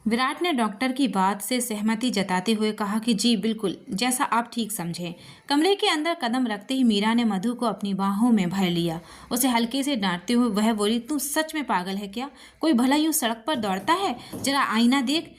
विराट ने डॉक्टर की बात से सहमति जताते हुए कहा कि जी बिल्कुल, जैसा आप ठीक समझें। कमरे के अंदर कदम रखते ही मीरा ने मधु को अपनी बाहों में भर लिया। उसे हल्के से डांटते हुए वह बोली, तू सच में पागल है क्या? कोई भला यूं सड़क पर दौड़ता है? जरा आईना देख,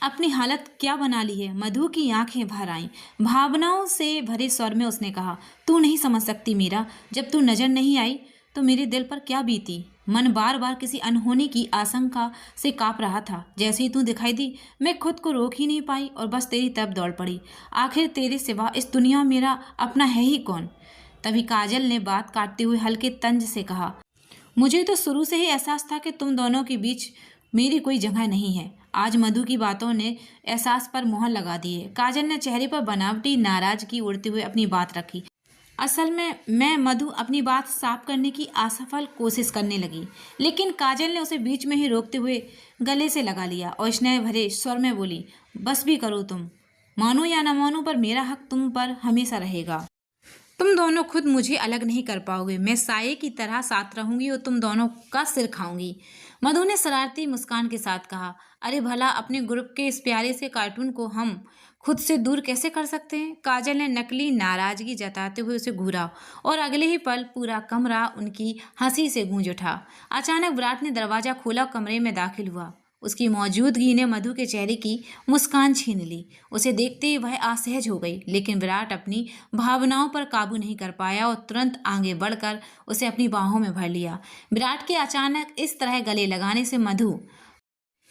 अपनी हालत क्या बना ली है। मधु की आंखें भर आईं। भावनाओं से भरे स्वर में उसने कहा, तू नहीं समझ सकती मीरा, जब तू नजर नहीं आई तो मेरे दिल पर क्या बीती। मन बार बार किसी अनहोनी की आशंका से कांप रहा था। जैसे ही तू दिखाई दी मैं खुद को रोक ही नहीं पाई और बस तेरी तरफ दौड़ पड़ी। आखिर तेरे सिवा इस दुनिया में मेरा अपना है ही कौन? तभी काजल ने बात काटते हुए हल्के तंज से कहा, मुझे तो शुरू से ही एहसास था कि तुम दोनों के बीच मेरी कोई जगह नहीं है। आज मधु की बातों ने एहसास पर मोहर लगा दी है। काजल ने चेहरे पर बनावटी नाराजगी उड़ते हुए अपनी बात रखी। असल में मैं मधु अपनी बात साफ करने की असफल कोशिश करने लगी, लेकिन काजल ने उसे बीच में ही रोकते हुए गले से लगा लिया और स्नेह भरे स्वर में बोली, बस भी करो तुम। मानो या न मानो पर मेरा हक तुम पर हमेशा रहेगा। तुम दोनों खुद मुझे अलग नहीं कर पाओगे। मैं साये की तरह साथ रहूंगी और तुम दोनों का सिर खाऊंगी। मधु ने शरारती मुस्कान के साथ कहा, अरे भला अपने ग्रुप के इस प्यारे से कार्टून को हम खुद से दूर कैसे कर सकते हैं? काजल ने नकली नाराजगी जताते हुए उसे घूरा और अगले ही पल पूरा कमरा उनकी हंसी से गूंज उठा। अचानक विराट ने दरवाजा खोला, कमरे में दाखिल हुआ। उसकी मौजूदगी ने मधु के चेहरे की मुस्कान छीन ली। उसे देखते ही वह असहज हो गई, लेकिन विराट अपनी भावनाओं पर काबू नहीं कर पाया और तुरंत आगे बढ़कर उसे अपनी बाहों में भर लिया। विराट के अचानक इस तरह गले लगाने से मधु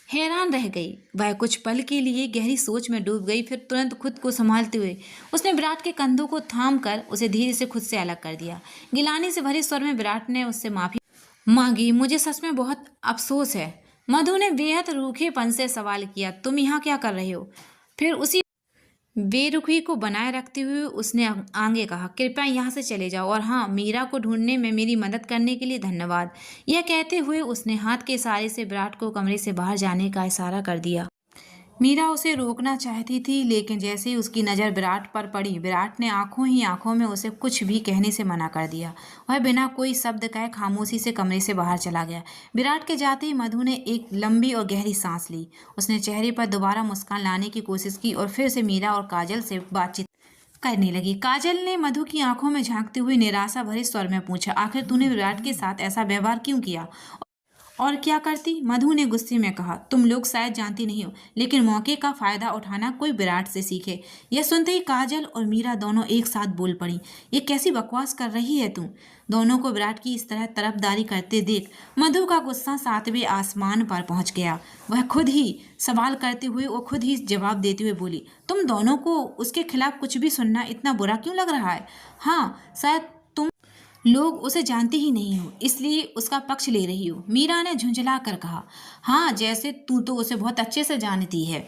हैरान रह गई। वह कुछ पल के लिए गहरी सोच में डूब गई, फिर तुरंत खुद को संभालते हुए उसने विराट के कंधों को थाम कर उसे धीरे से खुद से अलग कर दिया। गिलानी से भरे स्वर में विराट ने उससे माफी मांगी, मुझे सच में बहुत अफसोस है। मधु ने बेहद रूखेपन से सवाल किया, तुम यहाँ क्या कर रहे हो? फिर उसी बेरुखी को बनाए रखते हुए उसने आगे कहा, कृपया यहाँ से चले जाओ और हाँ, मीरा को ढूंढने में मेरी मदद करने के लिए धन्यवाद। यह कहते हुए उसने हाथ के इशारे से विराट को कमरे से बाहर जाने का इशारा कर दिया। मीरा उसे रोकना चाहती थी, लेकिन जैसे ही उसकी नज़र विराट पर पड़ी, विराट ने आंखों ही आंखों में उसे कुछ भी कहने से मना कर दिया। वह बिना कोई शब्द कहे खामोशी से कमरे से बाहर चला गया। विराट के जाते ही मधु ने एक लंबी और गहरी सांस ली। उसने चेहरे पर दोबारा मुस्कान लाने की कोशिश की और फिर से मीरा और काजल से बातचीत करने लगी। काजल ने मधु की आंखों में झांकते हुए निराशा भरे स्वर में पूछा, आखिर तूने विराट के साथ ऐसा व्यवहार क्यों किया? और क्या करती? मधु ने गुस्से में कहा, तुम लोग शायद जानती नहीं हो, लेकिन मौके का फायदा उठाना कोई विराट से सीखे। यह सुनते ही काजल और मीरा दोनों एक साथ बोल पड़ी, ये कैसी बकवास कर रही है तू? दोनों को विराट की इस तरह तरफदारी करते देख मधु का गुस्सा सातवें आसमान पर पहुंच गया। वह खुद ही सवाल करते हुए और खुद ही जवाब देते हुए बोली, तुम दोनों को उसके खिलाफ कुछ भी सुनना इतना बुरा क्यों लग रहा है? हाँ, शायद तुम लोग उसे जानते ही नहीं हो, इसलिए उसका पक्ष ले रही हो। मीरा ने झुंझला कर कहा, हाँ, जैसे तू तो उसे बहुत अच्छे से जानती है।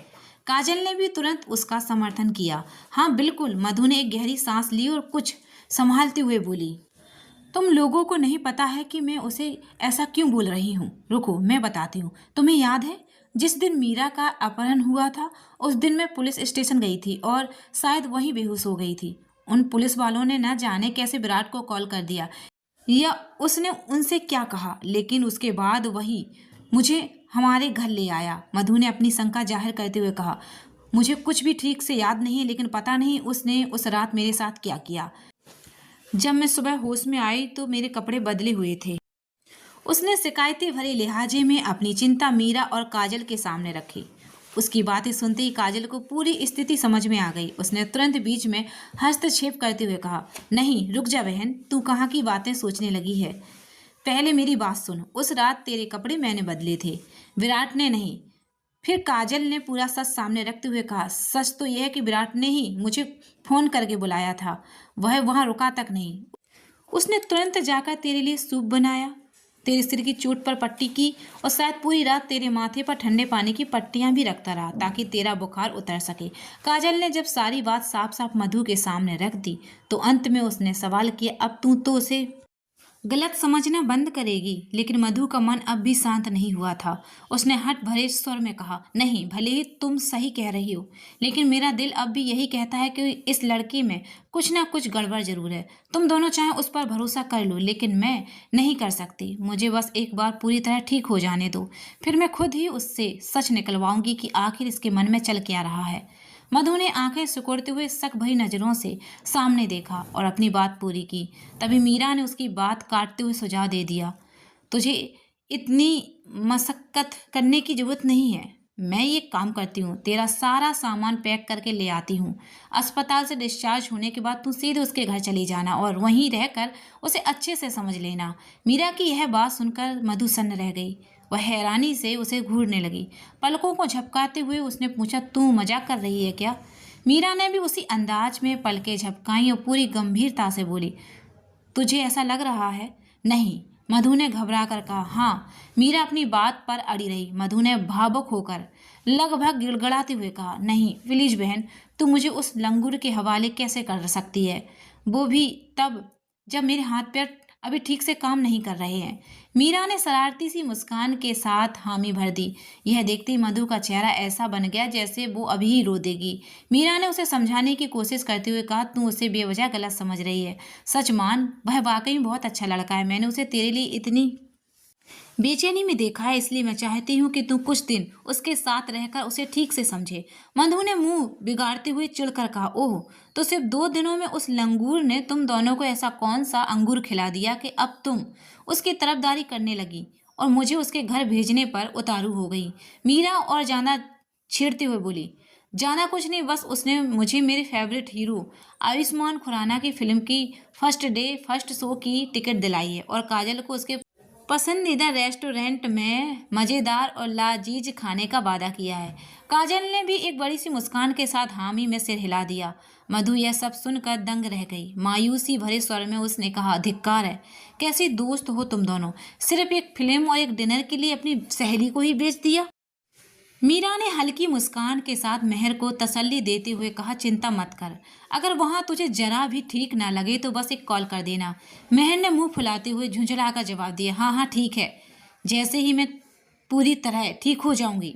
काजल ने भी तुरंत उसका समर्थन किया। हाँ बिल्कुल। मधु ने एक गहरी सांस ली और कुछ संभालते हुए बोली, तुम लोगों को नहीं पता है कि मैं उसे ऐसा क्यों बोल रही हूँ। रुको, मैं बताती हूँ। तुम्हें याद है जिस दिन मीरा का अपहरण हुआ था, उस दिन मैं पुलिस स्टेशन गई थी और शायद वहीं बेहोश हो गई थी। उन पुलिस वालों ने न जाने कैसे विराट को कॉल कर दिया या उसने उनसे क्या कहा, लेकिन उसके बाद वही मुझे हमारे घर ले आया। मधु ने अपनी शंका जाहिर करते हुए कहा, मुझे कुछ भी ठीक से याद नहीं, लेकिन पता नहीं उसने उस रात मेरे साथ क्या किया। जब मैं सुबह होश में आई तो मेरे कपड़े बदले हुए थे। उसने शिकायती भरे लिहाजे में अपनी चिंता मीरा और काजल के सामने रखी। उसकी बातें सुनते ही काजल को पूरी स्थिति समझ में आ गई। उसने तुरंत बीच में हस्तक्षेप करते हुए कहा, नहीं रुक जा बहन, तू कहाँ की बातें सोचने लगी है। पहले मेरी बात सुन। उस रात तेरे कपड़े मैंने बदले थे, विराट ने नहीं। फिर काजल ने पूरा सच सामने रखते हुए कहा, सच तो यह है कि विराट ने ही मुझे फोन करके बुलाया था, वह वहां रुका तक नहीं। उसने तुरंत जाकर तेरे लिए सूप बनाया, तेरे सिर की चोट पर पट्टी की और शायद पूरी रात तेरे माथे पर ठंडे पानी की पट्टियां भी रखता रहा ताकि तेरा बुखार उतर सके। काजल ने जब सारी बात साफ साफ मधु के सामने रख दी तो अंत में उसने सवाल किया, अब तू तो उसे गलत समझना बंद करेगी। लेकिन मधु का मन अब भी शांत नहीं हुआ था। उसने हठ भरे स्वर में कहा, नहीं, भले ही तुम सही कह रही हो, लेकिन मेरा दिल अब भी यही कहता है कि इस लड़की में कुछ ना कुछ गड़बड़ जरूर है। तुम दोनों चाहे उस पर भरोसा कर लो, लेकिन मैं नहीं कर सकती। मुझे बस एक बार पूरी तरह ठीक हो जाने दो, फिर मैं खुद ही उससे सच निकलवाऊंगी कि आखिर इसके मन में चल क्या रहा है। मधु ने आंखें सिकुड़ते हुए शक भरी नजरों से सामने देखा और अपनी बात पूरी की। तभी मीरा ने उसकी बात काटते हुए सुझाव दे दिया, तुझे इतनी मशक्कत करने की जरूरत नहीं है। मैं ये काम करती हूँ, तेरा सारा सामान पैक करके ले आती हूँ। अस्पताल से डिस्चार्ज होने के बाद तू सीधे उसके घर चली जाना और वहीं रहकर उसे अच्छे से समझ लेना। मीरा की यह बात सुनकर मधु सन्न रह गई। वह हैरानी से उसे घूरने लगी। पलकों को झपकाते हुए उसने पूछा, तू मजाक कर रही है क्या? मीरा ने भी उसी अंदाज में पलकें झपकाई और पूरी गंभीरता से बोली, तुझे ऐसा लग रहा है? नहीं, मधु ने घबरा कर कहा। हाँ, मीरा अपनी बात पर अड़ी रही। मधु ने भावुक होकर लगभग गिड़गड़ाते हुए कहा, नहीं प्लीज बहन, तू मुझे उस लंगूर के हवाले कैसे कर सकती है, वो भी तब जब मेरे हाथ पैर अभी ठीक से काम नहीं कर रहे हैं। मीरा ने शरारती सी मुस्कान के साथ हामी भर दी। यह देखते ही मधु का चेहरा ऐसा बन गया जैसे वो अभी ही रो देगी। मीरा ने उसे समझाने की कोशिश करते हुए कहा, तू उसे बेवजह गलत समझ रही है। सच मान, वह वाकई में बहुत अच्छा लड़का है। मैंने उसे तेरे लिए इतनी बेचैनी में देखा है, इसलिए मैं चाहती हूँ कि तू कुछ दिन उसके साथ रहकर उसे ठीक से समझे। मधु ने मुंह बिगाड़ते हुए चिढ़कर कहा, ओह, तो सिर्फ 2 दिनों में उस लंगूर ने तुम दोनों को ऐसा कौन सा अंगूर खिला दिया कि अब तुम उसकी तरफदारी करने लगी और मुझे उसके घर भेजने पर उतारू हो गई? मीरा और ज्यादा छेड़ते हुए बोली, जाना कुछ नहीं, बस उसने मुझे मेरे फेवरेट हीरो आयुष्मान खुराना की फिल्म की फर्स्ट डे फर्स्ट शो की टिकट दिलाई है और काजल को उसके पसंदीदा रेस्टोरेंट में मज़ेदार और लाजीज खाने का वादा किया है। काजल ने भी एक बड़ी सी मुस्कान के साथ हामी में सिर हिला दिया। मधु यह सब सुनकर दंग रह गई। मायूसी भरे स्वर में उसने कहा, धिक्कार है, कैसे दोस्त हो तुम दोनों? सिर्फ एक फिल्म और एक डिनर के लिए अपनी सहेली को ही बेच दिया। मीरा ने हल्की मुस्कान के साथ मेहर को तसल्ली देते हुए कहा, चिंता मत कर, अगर वहां तुझे जरा भी ठीक ना लगे तो बस एक कॉल कर देना। मेहर ने मुंह फुलाते हुए झुंझलाकर जवाब दिया, हाँ हाँ ठीक है, जैसे ही मैं पूरी तरह ठीक हो जाऊंगी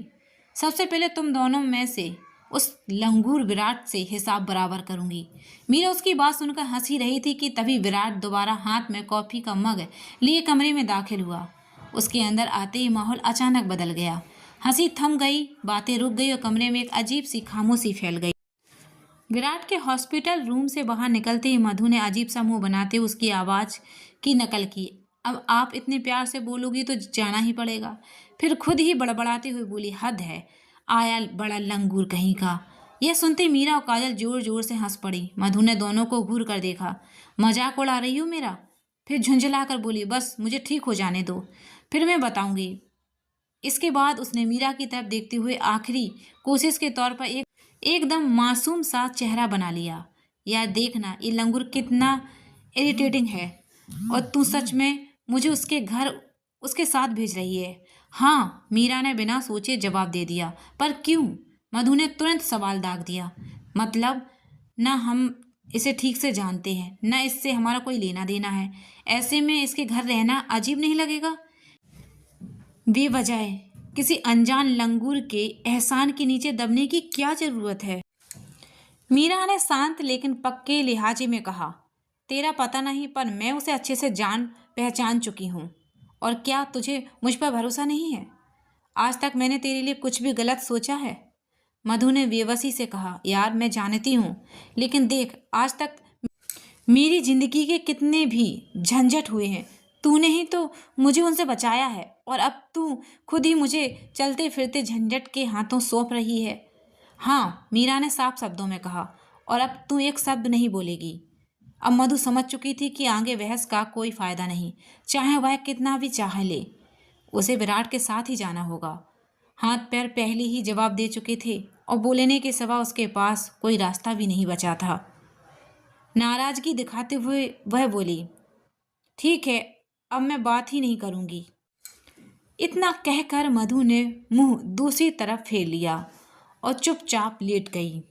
सबसे पहले तुम दोनों में से उस लंगूर विराट से हिसाब बराबर करूंगी। मीरा उसकी बात सुनकर हंसी रही थी कि तभी विराट दोबारा हाथ में कॉफी का मग लिए कमरे में दाखिल हुआ। उसके अंदर आते ही माहौल अचानक बदल गया। हंसी थम गई, बातें रुक गई और कमरे में एक अजीब सी खामोशी फैल गई। विराट के हॉस्पिटल रूम से बाहर निकलते ही मधु ने अजीब सा मुंह बनाते उसकी आवाज़ की नकल की, अब आप इतने प्यार से बोलोगी तो जाना ही पड़ेगा। फिर खुद ही बड़बड़ाते हुए बोली, हद है, आया बड़ा लंगूर कहीं का। यह सुनते मीरा और काजल जोर जोर से हंस पड़ी। मधु ने दोनों को घूर कर देखा, मजाक उड़ा रही हो मेरा? फिर झुंझला कर बोली, बस मुझे ठीक हो जाने दो, फिर मैं बताऊंगी। इसके बाद उसने मीरा की तरफ देखते हुए आखिरी कोशिश के तौर पर एकदम मासूम सा चेहरा बना लिया, यार देखना ये लंगूर कितना इरिटेटिंग है और तू सच में मुझे उसके घर उसके साथ भेज रही है? हाँ, मीरा ने बिना सोचे जवाब दे दिया। पर क्यों? मधु ने तुरंत सवाल दाग दिया। मतलब, ना हम इसे ठीक से जानते हैं, ना इससे हमारा कोई लेना देना है, ऐसे में इसके घर रहना अजीब नहीं लगेगा? बेवजह किसी अनजान लंगूर के एहसान के नीचे दबने की क्या जरूरत है? मीरा ने शांत लेकिन पक्के लिहाजे में कहा, तेरा पता नहीं पर मैं उसे अच्छे से जान पहचान चुकी हूँ। और क्या तुझे मुझ पर भरोसा नहीं है? आज तक मैंने तेरे लिए कुछ भी गलत सोचा है? मधु ने बेबसी से कहा, यार मैं जानती हूँ, लेकिन देख आज तक मेरी जिंदगी के कितने भी झंझट हुए हैं, तूने ही तो मुझे उनसे बचाया है और अब तू खुद ही मुझे चलते फिरते झंझट के हाथों सौंप रही है। हाँ, मीरा ने साफ शब्दों में कहा, और अब तू एक शब्द नहीं बोलेगी। अब मधु समझ चुकी थी कि आगे बहस का कोई फायदा नहीं, चाहे वह कितना भी चाह ले, उसे विराट के साथ ही जाना होगा। हाथ पैर पहले ही जवाब दे चुके थे और बोलने के सिवा उसके पास कोई रास्ता भी नहीं बचा था। नाराजगी दिखाते हुए वह बोली, ठीक है, अब मैं बात ही नहीं करूंगी। इतना कहकर मधु ने मुंह दूसरी तरफ फेर लिया और चुपचाप लेट गई।